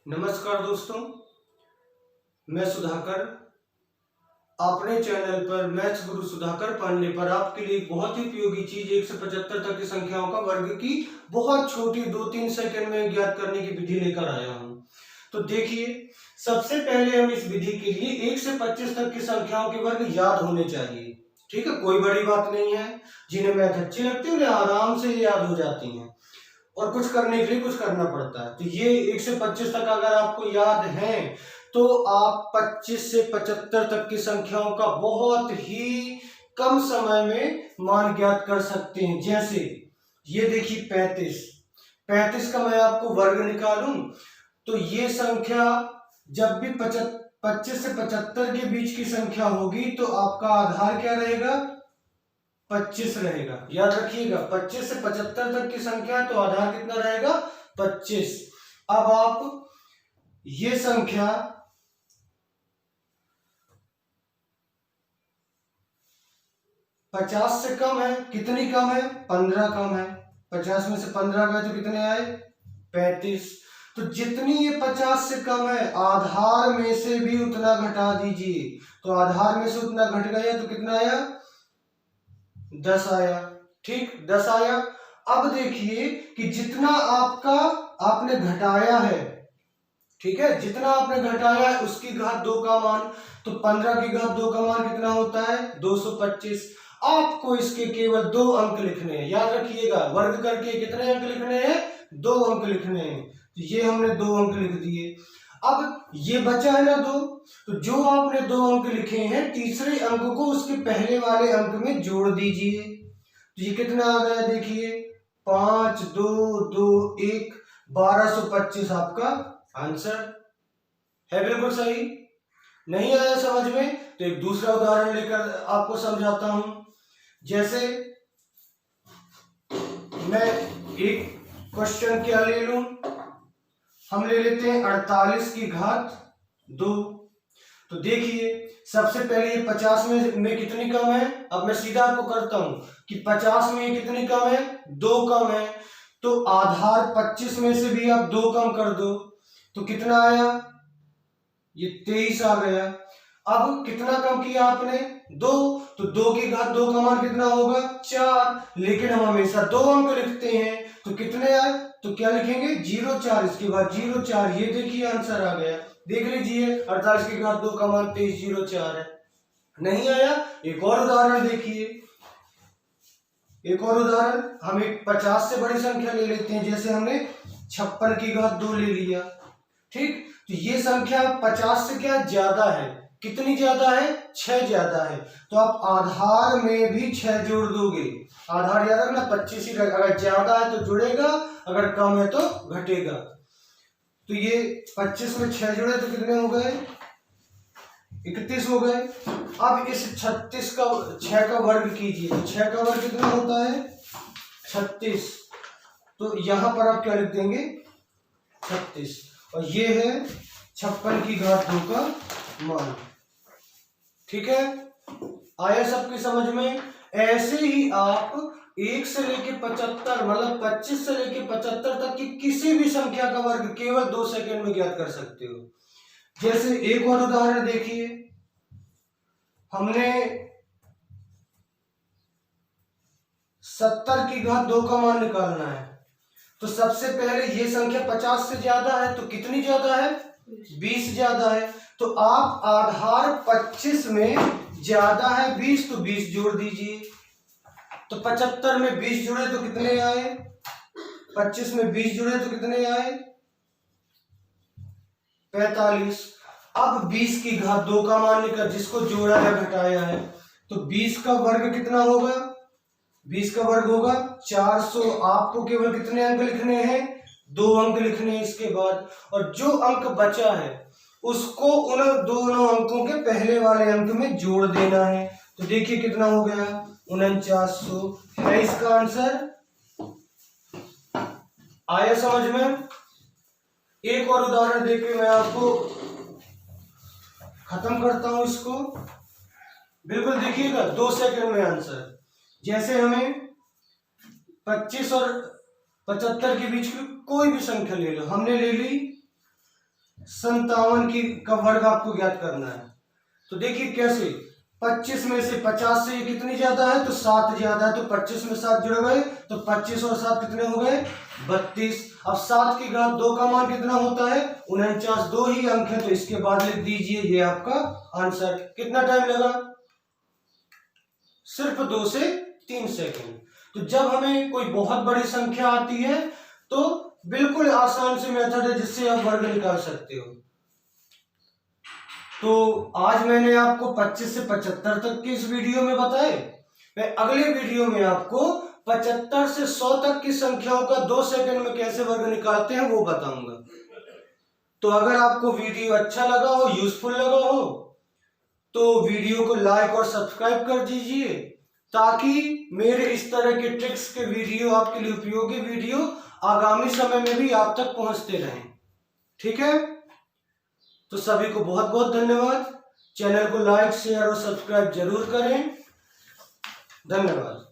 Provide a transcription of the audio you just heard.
नमस्कार दोस्तों, मैं सुधाकर। अपने चैनल पर मैथ्स गुरु सुधाकर पढ़ने पर आपके लिए एक बहुत ही उपयोगी चीज 1 से 75 तक की संख्याओं का वर्ग की बहुत छोटी 2-3 सेकंड में ज्ञात करने की विधि लेकर आया हूं। तो देखिए, सबसे पहले हम इस विधि के लिए 1 से 25 तक की संख्याओं के वर्ग याद होने चाहिए। ठीक है, कोई बड़ी बात नहीं है। जिन्हें मैथ अच्छी लगती है उन्हें आराम से याद हो जाती है और कुछ करने के लिए कुछ करना पड़ता है। तो ये 1 से 25 तक अगर आपको याद है तो आप 25 से 75 तक की संख्याओं का बहुत ही कम समय में मान ज्ञात कर सकते हैं। जैसे ये देखिए 35 का मैं आपको वर्ग निकालूं तो ये संख्या जब भी 25 से 75 के बीच की संख्या होगी तो आपका आधार क्या रहेगा? 25 रहेगा। याद रखिएगा, 25 से 75 तक की संख्या है तो आधार कितना रहेगा? 25। अब आप ये संख्या 50 से कम है। कितनी कम है? 15 कम है। 50 में से 15 गए तो कितने आए? 35। तो जितनी ये 50 से कम है आधार में से भी उतना घटा दीजिए। तो आधार में से उतना घट गया तो कितना आया? 10 आया। ठीक, 10 आया। अब देखिए कि जितना आपने घटाया है, ठीक है, जितना आपने घटाया है उसकी घात 2 का मान, तो 15 की घात 2 का मान कितना होता है? 225। आपको इसके केवल 2 अंक लिखने हैं। याद रखिएगा, वर्ग करके कितने अंक लिखने हैं? 2 अंक लिखने हैं। तो ये हमने 2 अंक लिख दिए। अब ये बचा है ना 2, तो जो आपने 2 अंक लिखे हैं तीसरे अंक को उसके पहले वाले अंक में जोड़ दीजिए। तो ये कितना आ गया? देखिए 5 2 2 1 1225 आपका आंसर है। बिल्कुल सही। नहीं आया समझ में तो एक दूसरा उदाहरण लेकर आपको समझाता हूं। जैसे मैं एक क्वेश्चन क्या ले लूं, हम ले लेते हैं 48 की घात 2। तो देखिए सबसे पहले ये 50 में कितनी कम है? अब मैं सीधा आपको करता हूं कि 50 में कितनी कम है? 2 कम है। तो आधार 25 में से भी आप 2 कम कर दो तो कितना आया? ये 23 आ गया। अब कितना कम किया आपने? 2। तो 2 की घात 2 का मान कितना होगा? 4। लेकिन हम हमेशा 2 अंक लिखते हैं तो कितने आए? तो क्या लिखेंगे? 04। इसके बाद 04। ये देखिए आंसर आ गया। देख लीजिए 48 की घात 2 का मान 2304 है। नहीं आया? एक और उदाहरण देखिए। एक और उदाहरण, हम एक 50 से बड़ी संख्या ले लेते हैं। जैसे हमने 56 की घात 2 ले लिया। ठीक, तो ये संख्या 50 से क्या ज्यादा है? कितनी ज्यादा है? 6 ज्यादा है। तो आप आधार में भी 6 जोड़ दोगे। आधार याद रखना 25 ही रहेगा। अगर ज्यादा है तो जुड़ेगा, अगर कम है तो घटेगा। तो ये 25 में 6 जुड़े तो कितने हो गए? 31 हो गए। अब इस 36 का 6 का वर्ग कीजिए तो 6 का वर्ग कितना होता है? 36। तो यहां पर आप क्या लिख देंगे? 36। और ये है 56 की घात 2 का मान। ठीक है, आया सबकी समझ में? ऐसे ही आप 1 से लेके 75 मतलब 25 से लेके 75 तक की किसी भी संख्या का वर्ग केवल 2 सेकंड में ज्ञात कर सकते हो। जैसे एक और उदाहरण देखिए, हमने 70 की घात 2 का मान निकालना है। तो सबसे पहले ये संख्या 50 से ज्यादा है तो कितनी ज्यादा है? 20 ज्यादा है। तो आप आधार 25 में ज्यादा है 20 तो 20 जोड़ दीजिए। तो 75 में 20 जुड़े तो कितने आए? 25 में 20 जुड़े तो कितने आए? 45। अब 20 की घात 2 का मान निकल जिसको जोड़ा या घटाया है तो 20 का वर्ग कितना होगा? 20 का वर्ग होगा 400। आपको केवल कितने अंक लिखने हैं? 2 अंक लिखने हैं इसके बाद। और जो अंक बचा है उसको उन दोनों अंकों के पहले वाले अंक में जोड़ देना है। तो देखिए कितना हो गया? 4900 है इसका आंसर। आया समझ में? एक और उदाहरण देके मैं आपको खत्म करता हूं इसको। बिल्कुल देखिएगा 2 सेकंड में आंसर। जैसे हमें 25 और 75 के बीच की कोई भी संख्या ले लो। हमने ले ली 57 की का वर्ग आपको ज्ञात करना है। तो देखिए कैसे, 25 में से 50 से ये कितनी ज्यादा है, तो 7 ज्यादा है, तो 25 में 7 जुड़ गए, तो 25 और 7 कितने हो गए, 32। अब 7 की घात 2 का मान कितना होता है, 49। 2 ही अंक है, तो इसके बाद लिख दीजिए ये आपका आंसर। कितना टाइम लगा, सिर्फ 2 से 3 सेकंड। तो जब हमें कोई बहुत बड़ी संख्या आती है तो बिल्कुल आसान सी मेथड है जिससे आप वर्ग निकाल सकते हो। तो आज मैंने आपको 25 से 75 तक की इस वीडियो में बताए। मैं अगले वीडियो में आपको 75 से 100 तक की संख्याओं का 2 सेकंड में कैसे वर्ग निकालते हैं वो बताऊंगा। तो अगर आपको वीडियो अच्छा लगा हो, यूजफुल लगा हो, तो वीडियो को लाइक और सब्सक्राइब कर दीजिए, ताकि मेरे इस तरह के ट्रिक्स के वीडियो, आपके लिए उपयोगी वीडियो आगामी समय में भी आप तक पहुंचते रहें। ठीक है, तो सभी को बहुत बहुत धन्यवाद। चैनल को लाइक, शेयर और सब्सक्राइब जरूर करें। धन्यवाद।